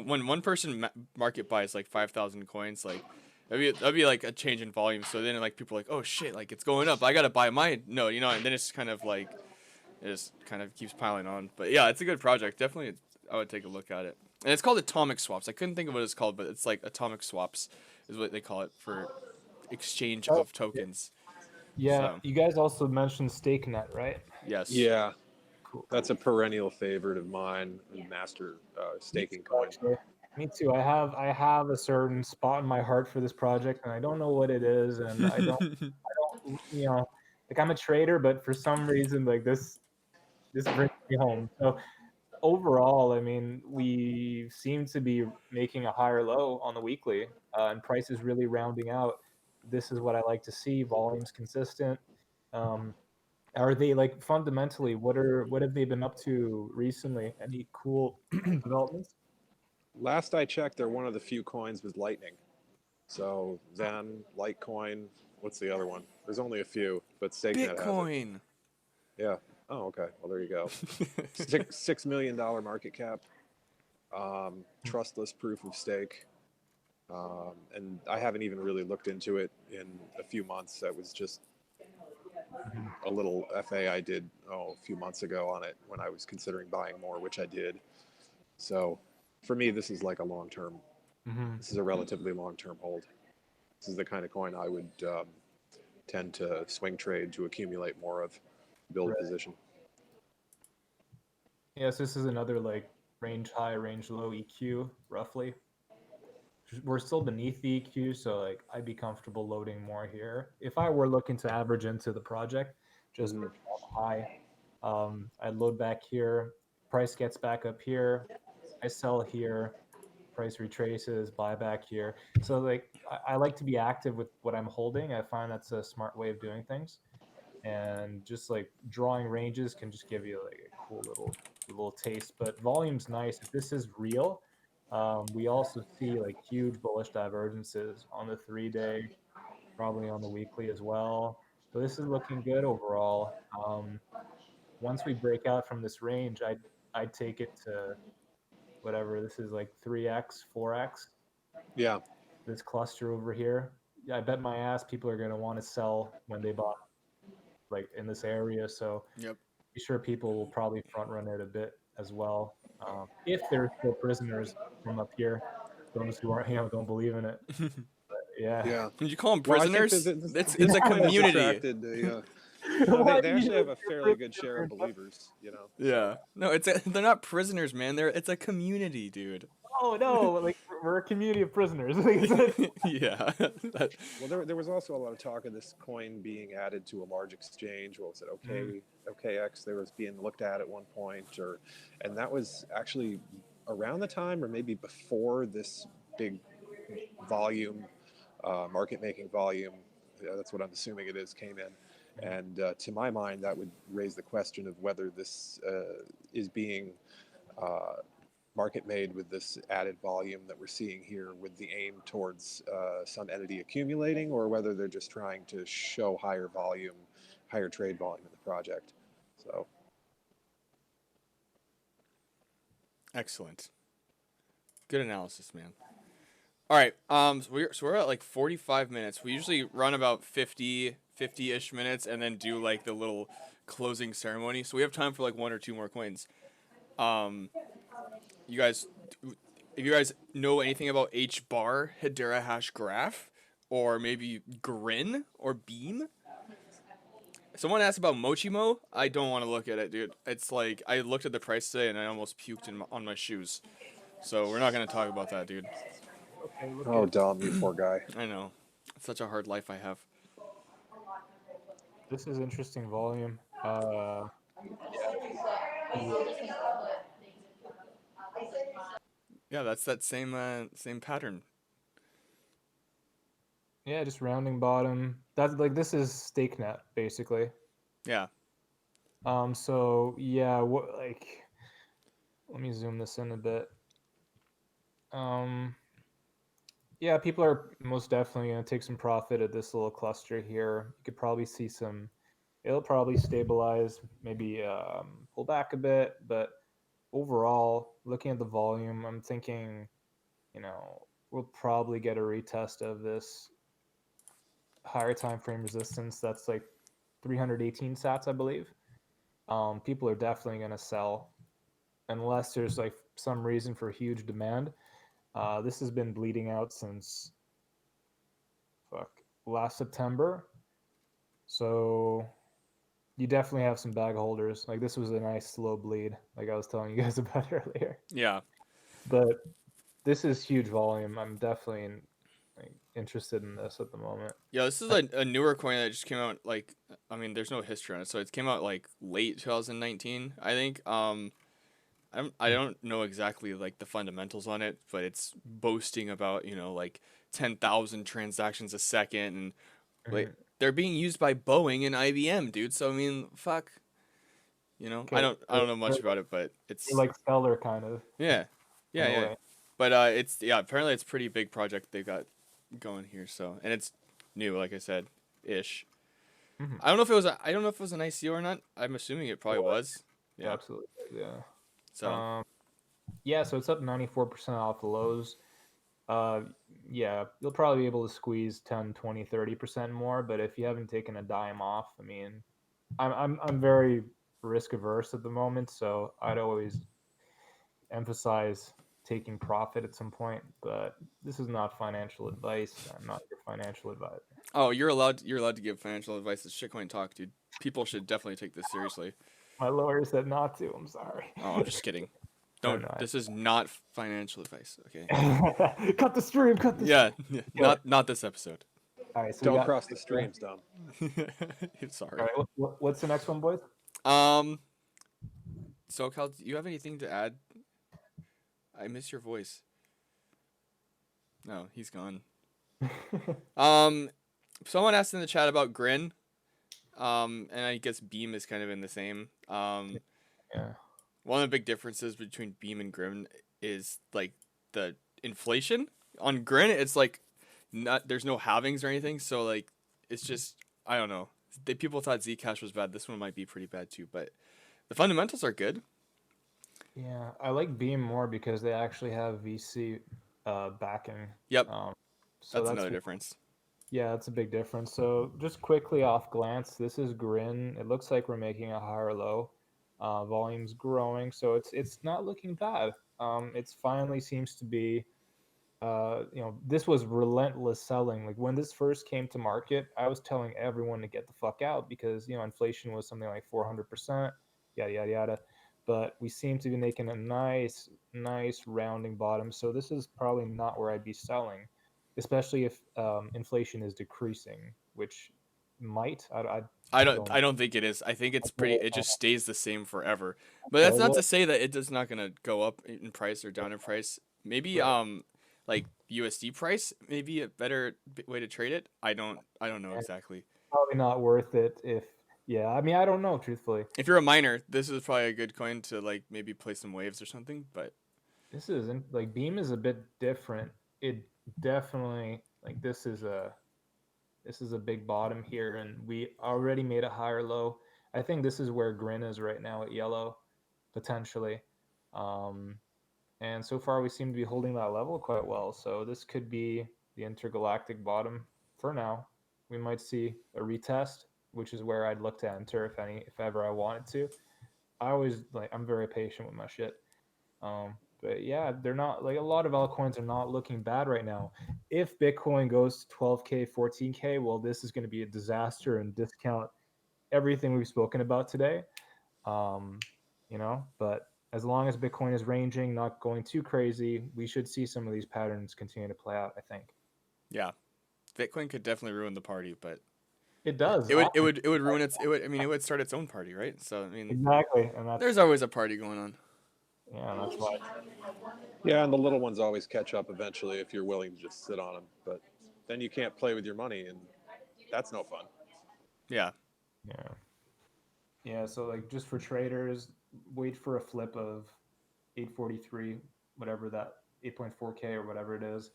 one person market buys like 5,000 coins, like that'd be like a change in volume. So then like people are like, oh shit, like it's going up. I gotta buy my node, and then it's kind of like it just kind of keeps piling on. But yeah, it's a good project. Definitely, I would take a look at it. And it's called Atomic Swaps. I couldn't think of what it's called, but it's like Atomic Swaps is what they call it for exchange Oh, of tokens. yeah, So you guys also mentioned StakeNet, right? yes. Yeah. Cool. That's a perennial favorite of mine, master staking coin. Actually, me too. I have a certain spot in my heart for this project, and I don't know what it is, and I don't, like I'm a trader, but for some reason, like this brings me home. So overall, I mean, we seem to be making a higher low on the weekly, and price is really rounding out. This is what I like to see. Volume's consistent. Um, are they, like, fundamentally? What have they been up to recently? Any cool developments? Last I checked, they're one of the few coins with Lightning. So then Litecoin, what's the other one? There's only a few, but StakeNet has it. Bitcoin. Yeah. Oh, okay. Well, there you go. $6 million market cap. Trustless proof of stake. And I haven't even really looked into it in a few months. That was just a little FA I did a few months ago on it when I was considering buying more, which I did. So for me, this is like a long-term. This is a relatively long-term hold. This is the kind of coin I would tend to swing trade to accumulate more of, build a position. Yes, this is another, like, range high, range low EQ, roughly. We're still beneath the EQ, so like I'd be comfortable loading more here. If I were looking to average into the project, just for high, I'd load back here. Price gets back up here. I sell here. Price retraces, buy back here. So like I like to be active with what I'm holding. I find that's a smart way of doing things, and just like drawing ranges can just give you like a cool little taste. But volume's nice. If this is real, we also see like huge bullish divergences on the 3 day, probably on the weekly as well. So this is looking good overall. Once we break out from this range, I'd take it to whatever this is, like 3x, 4x. Yeah. This cluster over here. Yeah, I bet my ass people are gonna want to sell when they bought like in this area. So Yep. be sure people will probably front run it a bit as well. If there's still prisoners from up here, those who aren't, don't believe in it. But yeah. Yeah. Did you call them Well, I think prisoners? this It's a coin has community. attracted no, Why they do you actually have a think they're fairly good prisoners? share of believers, Yeah. No, they're not prisoners, man. It's a community, dude. Oh no, like we're a community of prisoners. Yeah. Well, there was also a lot of talk of this coin being added to a large exchange. What was it? OKX. There was being looked at one point, and that was actually around the time, or maybe before this big volume, market making volume. That's what I'm assuming it is. Came in. And to my mind, that would raise the question of whether this is being market made with this added volume that we're seeing here with the aim towards some entity accumulating, or whether they're just trying to show higher volume, higher trade volume in the project. So. Excellent. Good analysis, man. All right. So we're at like 45 minutes. We usually run about 50-ish minutes and then do like the little closing ceremony. So we have time for like one or two more coins. You guys, if you guys know anything about H bar, Hedera hash graph, or maybe Grin or Beam. Someone asked about Mochimo. I don't want to look at it, dude. It's like I looked at the price today and I almost puked on my shoes. So we're not gonna talk about that, dude. Okay, Oh, Dom, you poor guy. I know. It's such a hard life I have. This is interesting volume. Yeah, that's that same pattern. Yeah, just rounding bottom. That's like this is StakeNet basically. Yeah. So yeah, what like let me zoom this in a bit. Yeah, people are most definitely gonna take some profit at this little cluster here. You could probably see some. It'll probably stabilize, maybe pull back a bit, but overall, looking at the volume, I'm thinking, we'll probably get a retest of this higher time frame resistance. That's like 318 sats, I believe. People are definitely going to sell unless there's like some reason for huge demand. This has been bleeding out since last September. So you definitely have some bag holders. Like this was a nice slow bleed, like I was telling you guys about earlier. Yeah. But this is huge volume. I'm definitely interested in this at the moment. Yeah, this is a newer coin that just came out. Like, I mean, there's no history on it, so it came out like late 2019, I think. I don't know exactly like the fundamentals on it, but it's boasting about like 10,000 transactions a second, and like they're being used by Boeing and IBM, dude. So I mean, fuck. Okay, I don't know much about it, but it's like Stellar kind of. yeah, in a yeah. way. But apparently it's a pretty big project they got going here. So, and it's new, like I said, ish. I don't know if it was an ICO or not. I'm assuming it probably was. Yeah. Absolutely. Yeah. So yeah, so it's up 94% off the lows. Yeah, you'll probably be able to squeeze 10, 20, 30% more, but if you haven't taken a dime off, I mean, I'm very risk averse at the moment, so I'd always emphasize taking profit at some point, but this is not financial advice. I'm not your financial advisor. oh, you're allowed to give financial advice. It's shitcoin talk, dude. People should definitely take this seriously. My lawyer said not to. I'm sorry. Oh, I'm just kidding. Don't. No, This is not financial advice. Okay. cut the stream. Cut the Yeah. stream. Not this episode. All right. So Don't cross the streams, Dom. Sorry. All right. What's the next one, boys? So Cal, do you have anything to add? I miss your voice. No, he's gone. Someone asked in the chat about Grin. And I guess Beam is kind of in the same. Yeah. One of the big differences between Beam and Grin is like the inflation. On Grin, it's like there's no halvings or anything, so like it's just I don't know. People thought Zcash was bad. This one might be pretty bad too, but the fundamentals are good. Yeah, I like Beam more because they actually have VC backing. Yep. So that's another difference. Yeah, that's a big difference. So just quickly off glance, this is Grin. It looks like we're making a higher low. Volume's growing, so it's not looking bad. It's finally seems to be this was relentless selling. Like when this first came to market, I was telling everyone to get the fuck out because inflation was something like 400%, yada yada yada. But we seem to be making a nice rounding bottom. So this is probably not where I'd be selling, especially if inflation is decreasing, which might. I don't think it is. I think it's pretty. It just stays the same forever. But that's not to say that it is not gonna go up in price or down in price. Maybe like USD price, maybe a better way to trade it. I don't know exactly. Probably not worth it if. Yeah, I mean, I don't know, truthfully. If you're a miner, this is probably a good coin to like maybe play some waves or something. But This isn't like Beam is a bit different. It definitely like this is a big bottom here, and we already made a higher low. I think this is where Grin is right now at yellow, potentially. Um, and so far we seem to be holding that level quite well. So this could be the intergalactic bottom for now. We might see a retest, which is where I'd look to enter if ever I wanted to. I'm very patient with my shit. But yeah, they're not like a lot of altcoins are not looking bad right now. If Bitcoin goes to 12K, 14K, well, this is going to be a disaster and discount everything we've spoken about today. Um, but as long as Bitcoin is ranging, not going too crazy, we should see some of these patterns continue to play out, I think. Yeah, Bitcoin could definitely ruin the party, but It does. it would ruin its it would I mean it would start its own party, right? So I mean, Exactly. And that's, there's always a party going on. yeah, that's why. Yeah, and the little ones always catch up eventually if you're willing to just sit on them. But then you can't play with your money, and that's no fun. Yeah. Yeah. Yeah. So, like, just for traders, wait for a flip of 843, whatever that 8.4K or whatever it is.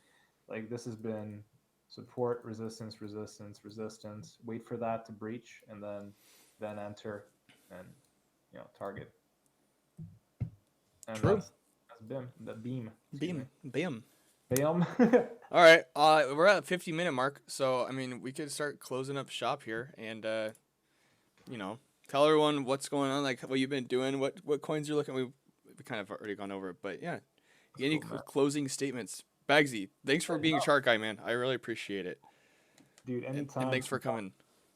Like, this has been support, resistance, resistance, resistance. Wait for that to breach, and then enter and target. And True. that's BIM, the beam. Beam. Bam. Bam. All right. We're at 50-minute mark, so I mean, we could start closing up shop here, and tell everyone what's going on, like what you've been doing, what coins you're looking. We kind of already gone over it, but yeah. Any closing statements? Bagsy, thanks for being a chart guy, man. I really appreciate it. Dude, anytime. And thanks for coming.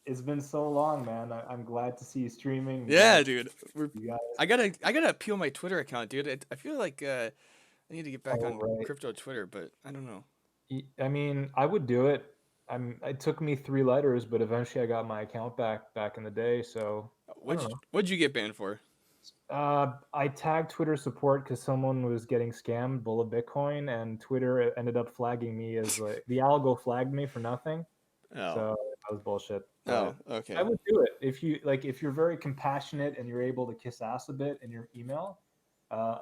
It's been so long, man. I'm glad to see you streaming. Yeah, dude. You I gotta appeal my Twitter account, dude. I feel like I need to get back on right. crypto Twitter, but I don't know. I mean, I would do it. It took me 3 letters, but eventually I got my account back in the day. So What'd you get banned for? I tagged Twitter support because someone was getting scammed, bull of Bitcoin, and Twitter ended up flagging me as like the algo flagged me for nothing. Oh. So that was bullshit. Oh, okay. I would do it if you're very compassionate and you're able to kiss ass a bit in your email.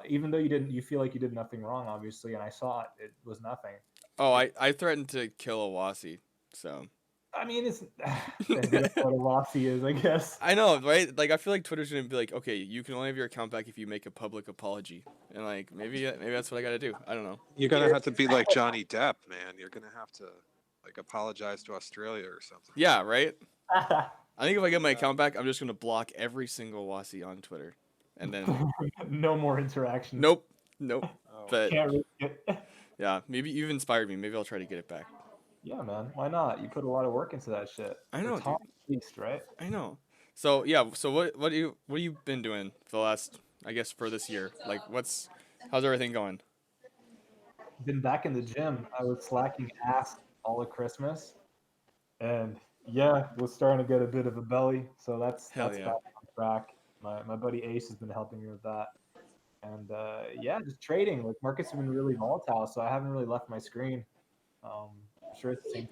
Even though you feel like you did nothing wrong, obviously, and I saw it was nothing. Oh, I threatened to kill a Wasi, so. I mean, it's what a Wasi is, I guess. I know, right? Like, I feel like Twitter's gonna be like, okay, you can only have your account back if you make a public apology, and like maybe that's what I gotta do. I don't know. You're gonna have to be like Johnny Depp, man. You're gonna have to like apologize to Australia or something. Yeah, right. I think if I get my account back, I'm just gonna block every single Wasi on Twitter, and then no more interaction. Nope. Oh. But Can't read it. yeah, maybe you've inspired me. Maybe I'll try to get it back. Yeah, man. Why not? You put a lot of work into that shit. I know, dude. At least, right? I know. So yeah. So what you been doing for the last, I guess, for this year? Like, how's everything going? Been back in the gym. I was slacking ass all of Christmas, and yeah, was starting to get a bit of a belly. So that's yeah. back on track. My buddy Ace has been helping me with that, and yeah, just trading. Like markets have been really volatile, so I haven't really left my screen. I'm sure it's the same.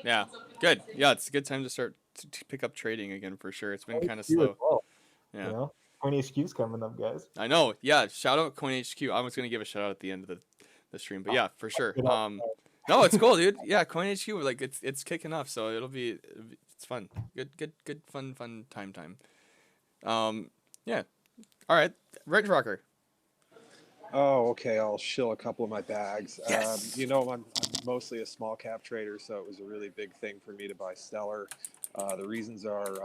Yeah, good. Yeah, it's a good time to start to pick up trading again for sure. It's been kind of slow. Well, yeah. Coin HQ's coming up, guys. I know. Yeah, shout out Coin HQ. I was gonna give a shout out at the end of the stream, but yeah, for sure. No, it's cool, dude. Yeah, Coin HQ, like it's kicking off, so it's fun. Good fun time. Yeah. All right, Red Rocker. Oh, okay. I'll shill a couple of my bags. Yes. I'm mostly a small cap trader, so it was a really big thing for me to buy Stellar. The reasons are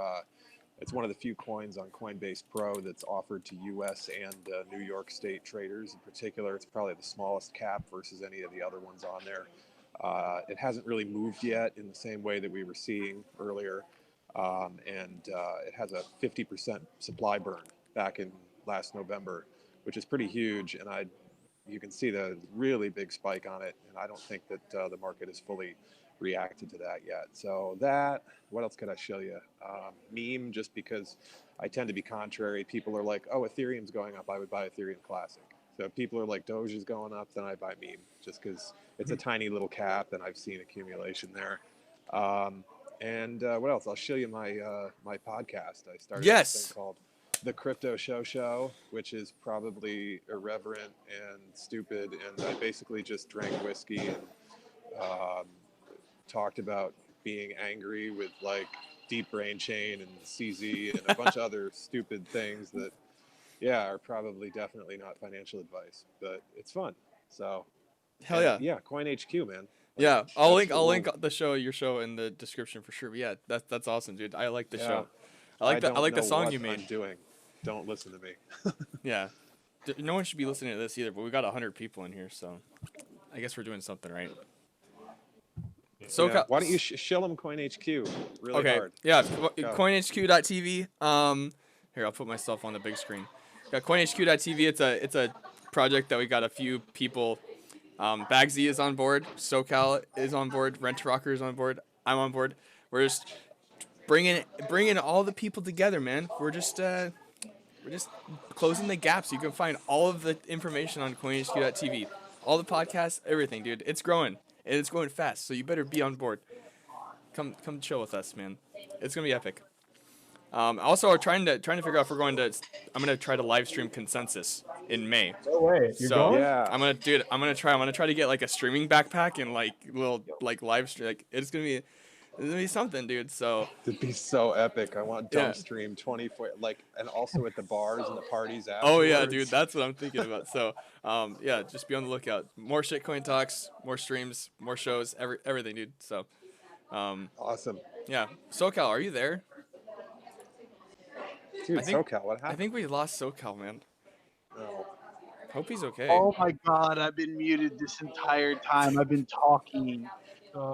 it's one of the few coins on Coinbase Pro that's offered to U.S. and New York State traders. In particular, it's probably the smallest cap versus any of the other ones on there. It hasn't really moved yet in the same way that we were seeing earlier, and it has a 50% supply burn back in last November, which is pretty huge, and you can see the really big spike on it, and I don't think that the market has fully reacted to that yet. So what else could I show you? Meme, just because I tend to be contrary. People are like, oh, Ethereum's going up, I would buy Ethereum Classic. So if people are like, Doge is going up, then I buy Meme, just because it's a tiny little cap, and I've seen accumulation there. And what else? I'll show you my my podcast. I started Yes. a thing called the crypto show, which is probably irreverent and stupid. And I basically just drank whiskey and um, talked about being angry with like Deep Brain Chain and CZ and a bunch of other stupid things that, yeah, are probably definitely not financial advice, but it's fun. So, Hell and yeah. yeah, Coin HQ, man. Like, Yeah, I'll that's link what I'll we'll, link your show in the description for sure. But yeah, that's awesome, dude. I like the yeah. show. I I don't like the know song what you made. I'm doing. Don't listen to me. Yeah. No one should be listening to this either, but we got 100 people in here, so I guess we're doing something right. Yeah. SoCal. Why don't you shill them Coin HQ really Okay. hard? Yeah. Go. CoinHQ.tv. Here I'll put myself on the big screen. Got CoinHQ.tv. It's a project that we got a few people. Bagsy is on board. SoCal is on board. Rent Rocker is on board. I'm on board. We're just bringing all the people together, man. We're just closing the gaps. You can find all of the information on CoinHQ.tv, all the podcasts, everything, dude. It's growing and it's growing fast. So you better be on board. Come chill with us, man. It's gonna be epic. Also, we're trying to figure out if we're going to. I'm gonna try to live stream Consensus in May. No way. You're So going? Yeah. I'm gonna try to get like a streaming backpack and like little like live stream. Like it's gonna be something, dude. So It'd be so epic. I want yeah. dump stream 24, like, and also at the bars and the parties Oh afterwards. yeah, dude. That's what I'm thinking about. So yeah, just be on the lookout. More shitcoin talks, more streams, more shows, everything, dude. So Awesome. yeah. SoCal, are you there? Dude, I think SoCal, what I happened? think we lost SoCal, man. No. Hope he's okay. Oh my god, I've been muted this entire time. I've been talking.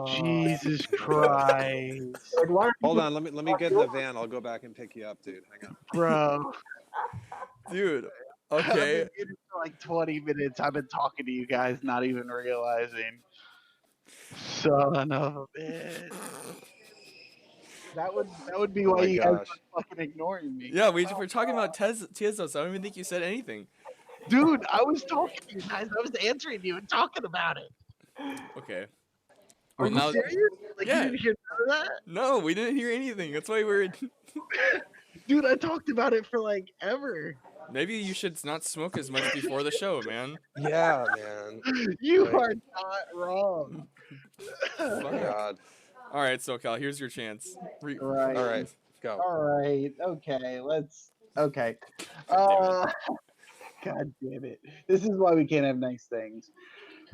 Jesus Christ. Like, why are Hold people on, let me get in the van. I'll go back and pick you up, dude. Hang on. Bro. Dude. I've Okay. been muted for like 20 minutes. I've been talking to you guys, not even realizing. Son of a bitch. That would be Oh why my you guys gosh. were fucking ignoring me. Yeah, we're talking about Tezos. I don't even think you said anything. Dude, I was talking to you guys. I was answering you and talking about it. Okay. Are Well, you now, serious? Like you yeah. didn't hear none of that? No, we didn't hear anything. That's why we're. Dude, I talked about it for like ever. Maybe you should not smoke as much before the show, man. Yeah, man. You Like, are not wrong. oh my God. All right, SoCal, here's your chance. Right. All right, go. All right. Okay. Okay. God damn it. God damn it. This is why we can't have nice things.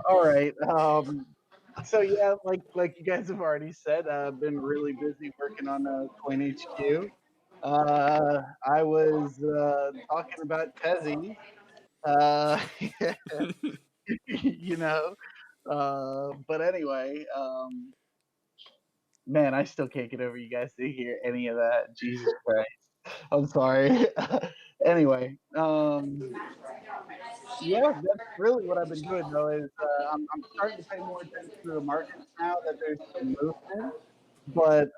All right. So yeah, like you guys have already said, I've been really busy working on Coin HQ. I was talking about Tezzy. Uh, you know. But anyway, man, I still can't get over you guys to hear any of that. Jesus Christ. I'm sorry. Anyway, yeah, that's really what I've been doing though. Is I'm starting to pay more attention to the markets now that there's some movement. But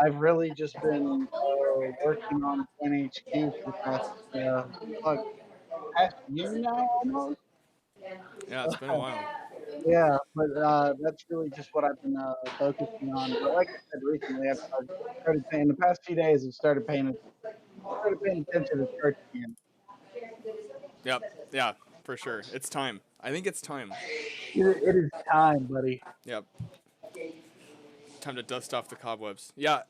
I've really just been working on NHQ for the fuck, past year now almost. Yeah, it's been a while. Yeah, but that's really just what I've been focusing on. But like I said recently, I've started paying the past few days. I've started paying attention to charts again. Yep. Yeah, for sure. It's time. I think it's time. It is time, buddy. Yep. Time to dust off the cobwebs. Yeah.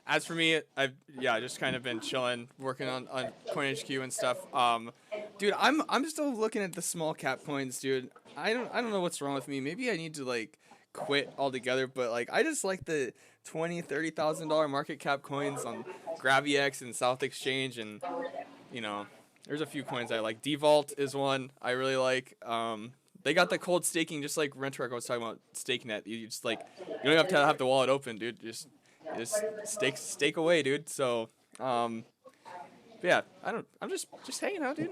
As for me, I've just kind of been chilling, working on CoinHQ and stuff. Dude, I'm still looking at the small cap coins, dude. I don't know what's wrong with me. Maybe I need to like quit altogether, but like I just like the $20,000-$30,000 market cap coins on GraviX and South Exchange, and you know, there's a few coins I like. Devault is one I really like. They got the cold staking, just like Rentrek was talking about StakeNet. You just like you don't have to have the wallet open, dude. Just stake away, dude. So, yeah, I'm just hanging out, dude.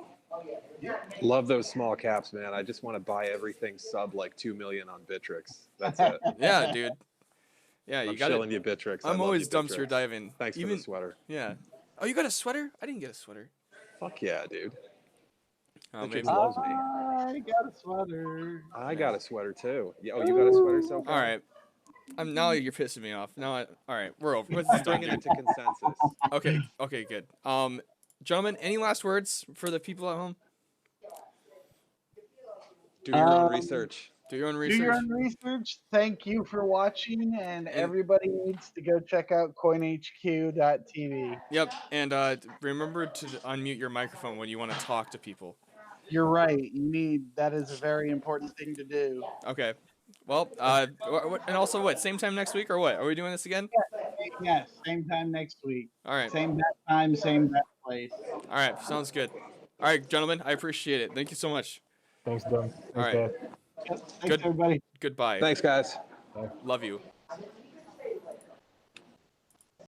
Love those small caps, man. I just want to buy everything sub like 2 million on Bittrex. That's it. Yeah, dude. Yeah, I'm you got chilling you, Bittrex. I I'm love always you, dumpster Bittrex. diving. Thanks for the sweater. Yeah. Oh, you got a sweater? I didn't get a sweater. Fuck yeah, dude. Oh, Bittrex maybe. loves me. I got a sweater. I got a sweater too. Yeah, oh, you got a sweater, SoCal? All right. Now you're pissing me off. All right, we're over. Let's I'm done, bringing dude. it to consensus. Okay, good. Gentlemen, any last words for the people at home? Do your own research. Do your own Do your research. own research. Thank you for watching, and And- everybody needs to go check out coinhq.tv. Yep, and remember to unmute your microphone when you want to talk to people. You're right. That is a very important thing to do. Okay. Well, and also what? Same time next week or what? Are we doing this again? Yes, same time next week. All right. Same bat time, same bat place. All right. Sounds good. All right, gentlemen. I appreciate it. Thank you so much. Thanks, Dom. All Thanks, right. Dad. Yep, thanks, everybody. Goodbye. Thanks, guys. Love you.